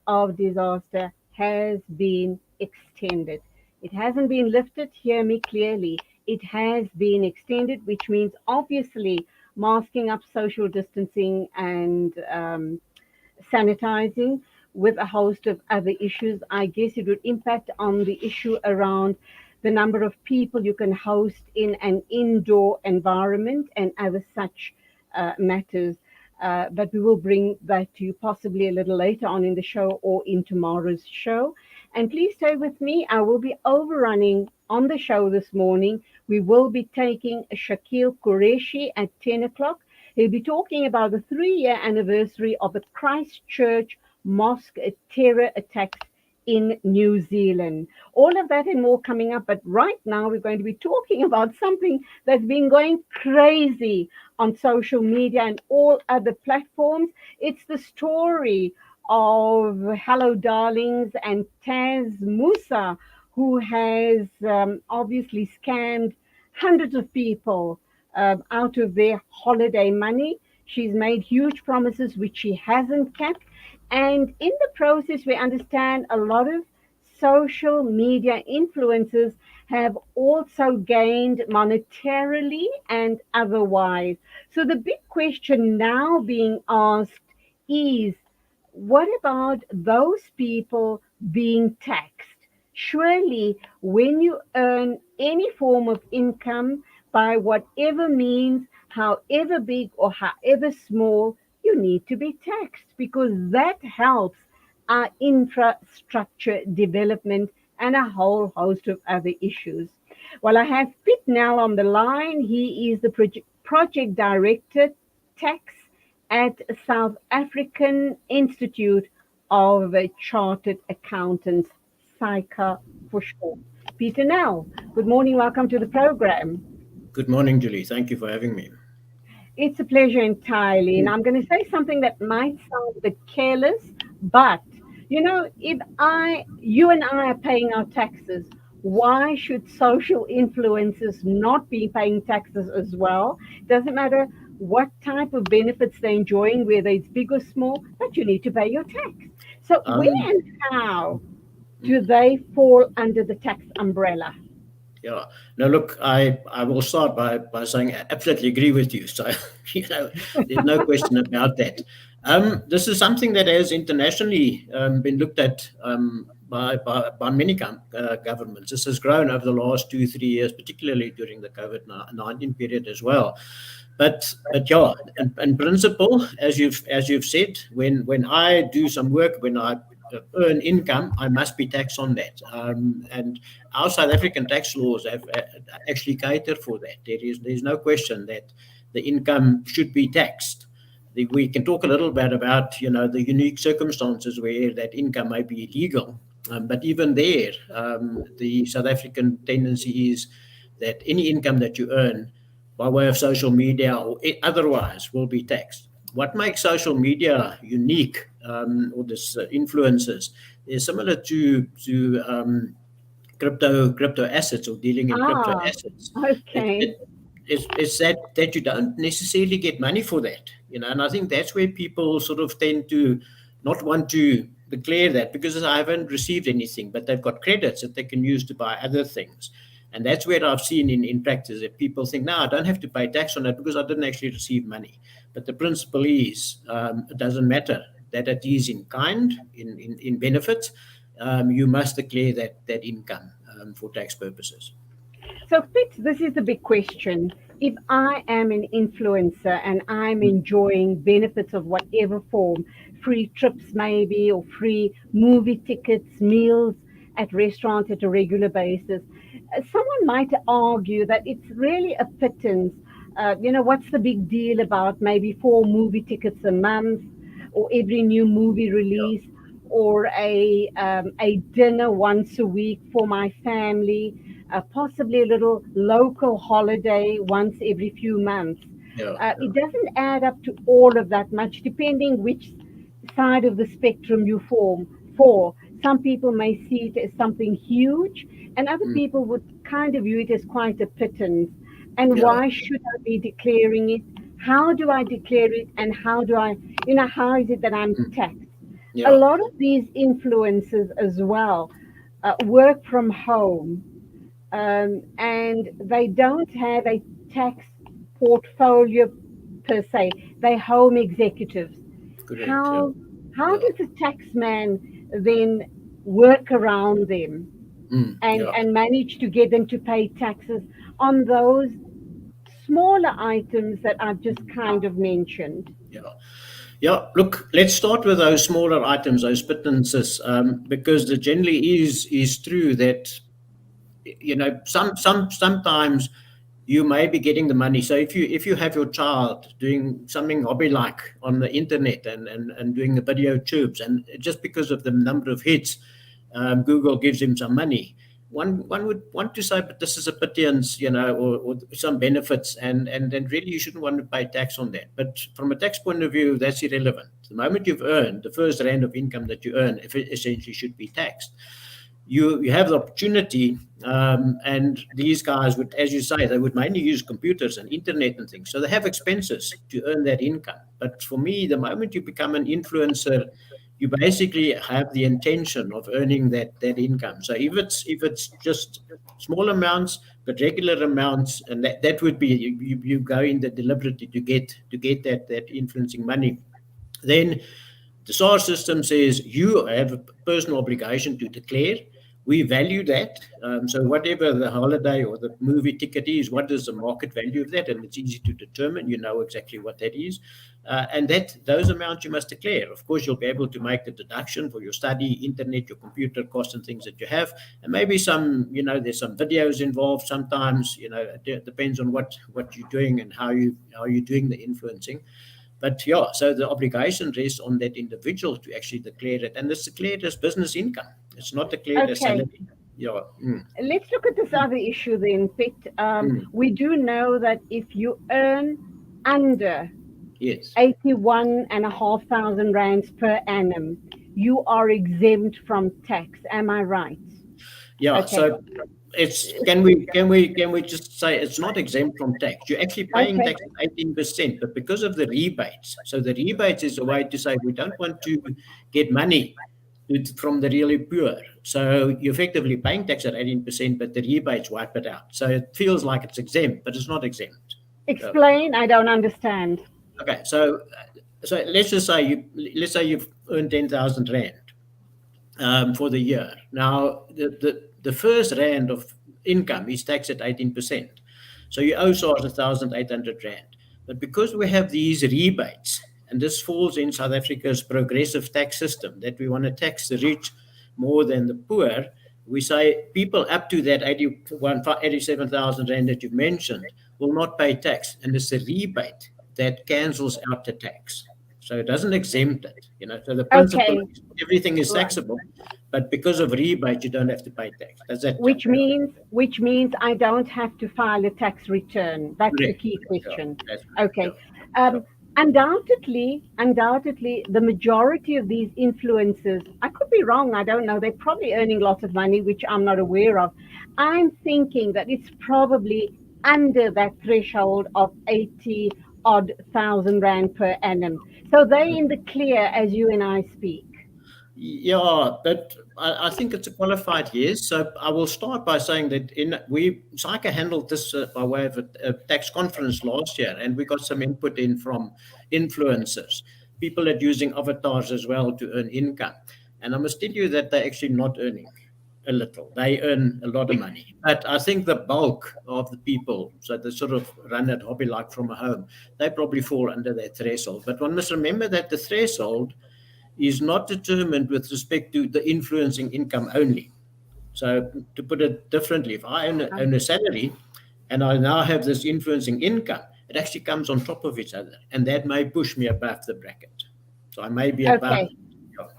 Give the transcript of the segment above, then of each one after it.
of disaster has been extended. It hasn't been lifted, hear me clearly. It has been extended, which means obviously masking up social distancing and sanitizing with a host of other issues. I guess it would impact on the issue around the number of people you can host in an indoor environment and other such matters. But we will bring that to you possibly a little later on in the show or in tomorrow's show. And please stay with me. I will be overrunning on the show this morning. We will be taking Shakil Qureshi at 10 o'clock. He'll be talking about the 3-year anniversary of the Christchurch mosque terror attacks in New Zealand. All of that and more coming up. But right now, we're going to be talking about something that's been going crazy on social media and all other platforms. It's the story of Hello Darlings and Taz Musa, who has obviously scammed hundreds of people out of their holiday money. She's made huge promises which she hasn't kept. And in the process, we understand a lot of social media influencers have also gained monetarily and otherwise. So the big question now being asked is, what about those people being taxed? Surely, when you earn any form of income by whatever means, however big or however small, you need to be taxed because that helps our infrastructure development and a whole host of other issues. Well, I have Piet Nel on the line. He is the project director, tax at South African Institute of Chartered Accountants, SAICA for short. Piet Nel, good morning. Welcome to the program. Good morning, Julie. Thank you for having me. It's a pleasure entirely. And I'm going to say something that might sound a bit careless, but you and I are paying our taxes. Why should social influencers not be paying taxes as well? Doesn't matter what type of benefits they're enjoying, whether it's big or small, but you need to pay your tax. So when Um, and how do they fall under the tax umbrella? yeah. No, look, I will start by saying I absolutely agree with you. So, there's no question about that. This is something that has internationally been looked at by many governments. This has grown over the last 2, 3 years, particularly during the COVID-19 period as well. But yeah, in principle, as you've said, when I do some work, when I earn income, I must be taxed on that. And our South African tax laws have actually catered for that. There's no question that the income should be taxed. We can talk a little bit about the unique circumstances where that income may be illegal. But even there, the South African tendency is that any income that you earn by way of social media or otherwise will be taxed. What makes social media unique, or this influences, is similar to crypto assets or dealing in crypto Ah, assets. It, okay. it, it's that you don't necessarily get money for that, and I think that's where people sort of tend to not want to declare that because I haven't received anything, but they've got credits that they can use to buy other things. And that's where I've seen in practice that people think, no, I don't have to pay tax on that because I didn't actually receive money. But the principle is, it doesn't matter that it is in kind, in benefits. You must declare that income for tax purposes. So, Fitz, this is the big question. If I am an influencer and I'm enjoying benefits of whatever form, free trips maybe, or free movie tickets, meals at restaurants at a regular basis, someone might argue that it's really a pittance. What's the big deal about maybe 4 movie tickets a month or every new movie release or a dinner once a week for my family, possibly a little local holiday once every few months. Yeah, It doesn't add up to all of that much, depending which side of the spectrum you form for. Some people may see it as something huge, and other mm, people would kind of view it as quite a pittance. And yeah, why should I be declaring it? How do I declare it? And how do I, how is it that I'm mm, taxed? A Yeah, lot of these influencers as well work from home, and they don't have a tax portfolio per se. They're home executives. correct. Yeah, How yeah, does the tax man then work around them yeah, and manage to get them to pay taxes on those smaller items that I've just kind of mentioned? yeah. Yeah, look, let's start with those smaller items, those pittances, because the generally is true that sometimes you may be getting the money. So if you have your child doing something hobby like on the internet and doing the video tubes, and just because of the number of hits, Google gives him some money. One would want to say, but this is a pittance, or some benefits, and then really you shouldn't want to pay tax on that. But from a tax point of view, that's irrelevant. The moment you've earned the first rand of income that you earn, if it essentially should be taxed. You have the opportunity, and these guys would, as you say, they would mainly use computers and internet and things, so they have expenses to earn that income. But for me, the moment you become an influencer, you basically have the intention of earning that income. So if it's just small amounts but regular amounts, and that would be you go in the deliberately to get that influencing money, then the SAR system says you have a personal obligation to declare. We value that. So whatever the holiday or the movie ticket is, what is the market value of that? And it's easy to determine. You know exactly what that is, and that those amounts you must declare. Of course, you'll be able to make the deduction for your study, internet, your computer costs, and things that you have, and maybe some. There's some videos involved. Sometimes, it depends on what you're doing and how you're doing the influencing. But yeah, so the obligation rests on that individual to actually declare it, and it's declared as business income. It's not declared as Okay, salary. Yeah. let's look at this other issue then, Piet. Mm. We do know that if you earn under Yes. 81,500 rands per annum, you are exempt from tax. Am I right? Yeah. Okay. So it's can we just say it's not exempt from tax? You're actually paying Okay. tax at 18%, but because of the rebates. So the rebates is a way to say we don't want to get money from the really poor. So you're effectively paying tax at 18%, but the rebates wipe it out. So it feels like it's exempt, but it's not exempt. So, Explain. I don't understand. okay, so let's say you've earned 10,000 rand for the year. Now the first rand of income is taxed at 18%. So you owe SARS 1,800 rand. But because we have these rebates, and this falls in South Africa's progressive tax system, that we want to tax the rich more than the poor, we say people up to that 87,000 rand that you've mentioned will not pay tax. And it's a rebate that cancels out the tax. So it doesn't exempt it. So the principle Okay. is everything is Right. taxable, but because of rebate, you don't have to pay tax. Does that Which yeah, means which means I don't have to file a tax return. That's the correct. key Yeah, question. that's correct. Okay. Yeah, yeah. Um, undoubtedly, the majority of these influencers, I could be wrong, I don't know, they're probably earning lots of money, which I'm not aware of. I'm thinking that it's probably under that threshold of 80 odd thousand rand per annum. So they're in the clear as you and I speak. Yeah, but I think it's a qualified yes. So I will start by saying that SAICA handled this by way of a tax conference last year, and we got some input in from influencers, people that using avatars as well to earn income. And I must tell you that they're actually not earning a little. They earn a lot of money. But I think the bulk of the people, so they sort of run that hobby like from a home, they probably fall under that threshold. But one must remember that the threshold is not determined with respect to the influencing income only. So, to put it differently, if I own a salary and I now have this influencing income, it actually comes on top of each other, and that may push me above the bracket. So, I may be above. Okay,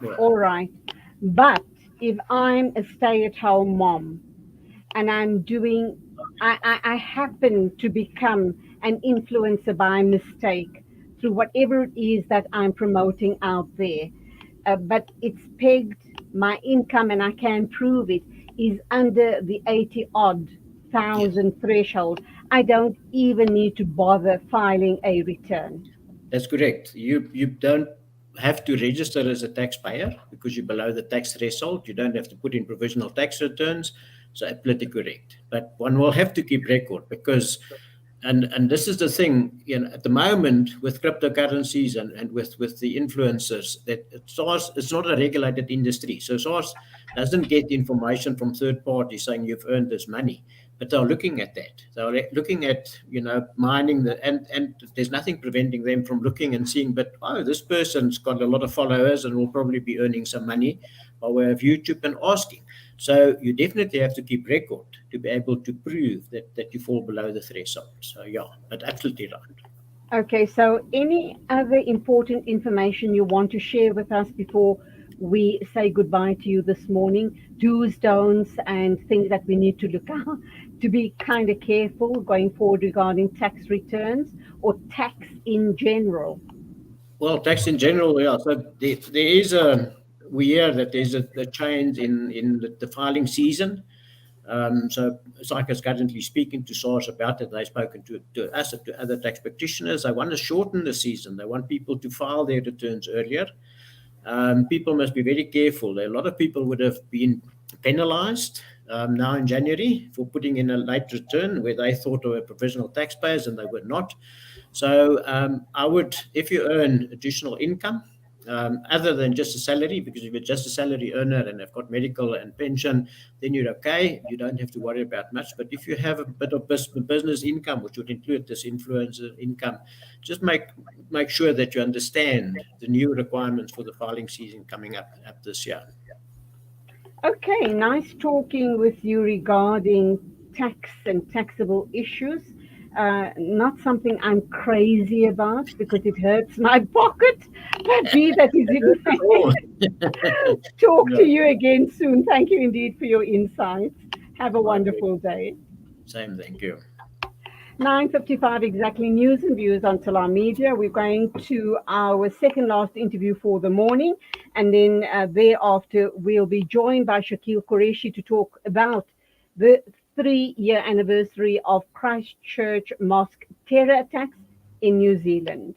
Yeah, all right. But if I'm a stay-at-home mom and I happen to become an influencer by mistake through whatever it is that I'm promoting out there, but it's pegged, my income, and I can prove it, is under the 80 odd yes, thousand threshold. I don't even need to bother filing a return. that's correct. You don't. have to register as a taxpayer because you're below the tax threshold. You don't have to put in provisional tax returns. So absolutely correct. But one will have to keep record because, and this is the thing, at the moment with cryptocurrencies and with the influencers, that SARS, it's not a regulated industry. So SARS doesn't get information from third parties saying you've earned this money. But they're looking at that. They're looking at, mining and there's nothing preventing them from looking and seeing, but oh, this person's got a lot of followers and will probably be earning some money by way of YouTube and asking. So you definitely have to keep record to be able to prove that you fall below the threshold. So yeah, but absolutely right. Okay, so any other important information you want to share with us before we say goodbye to you this morning? Do's, don'ts, and things that we need to look out to be kind of careful going forward regarding tax returns or tax in general. Well, tax in general, yeah. So there is we hear that there's a change in the filing season. So SAICA is currently speaking to SARS about it. They've spoken to us and to other tax practitioners. They want to shorten the season. They want people to file their returns earlier. People must be very careful. A lot of people would have been penalized now in January for putting in a late return where they thought they were provisional taxpayers and they were not. So I would, if you earn additional income, other than just a salary, because if you're just a salary earner and have got medical and pension, then you're okay. You don't have to worry about much. But if you have a bit of business income, which would include this influencer income, just make sure that you understand the new requirements for the filing season coming up this year. Okay, nice talking with you regarding tax and taxable issues. Not something I'm crazy about because it hurts my pocket, but be that is it. Talk Yeah, to you again soon. Thank you indeed for your insights. Have a my pleasure. wonderful day. Same, thank you. 9:55 exactly, news and views on Salam Media. We're going to our second last interview for the morning, and then thereafter we'll be joined by Shakil Qureshi to talk about the 3-year anniversary of Christchurch Mosque terror attacks in New Zealand.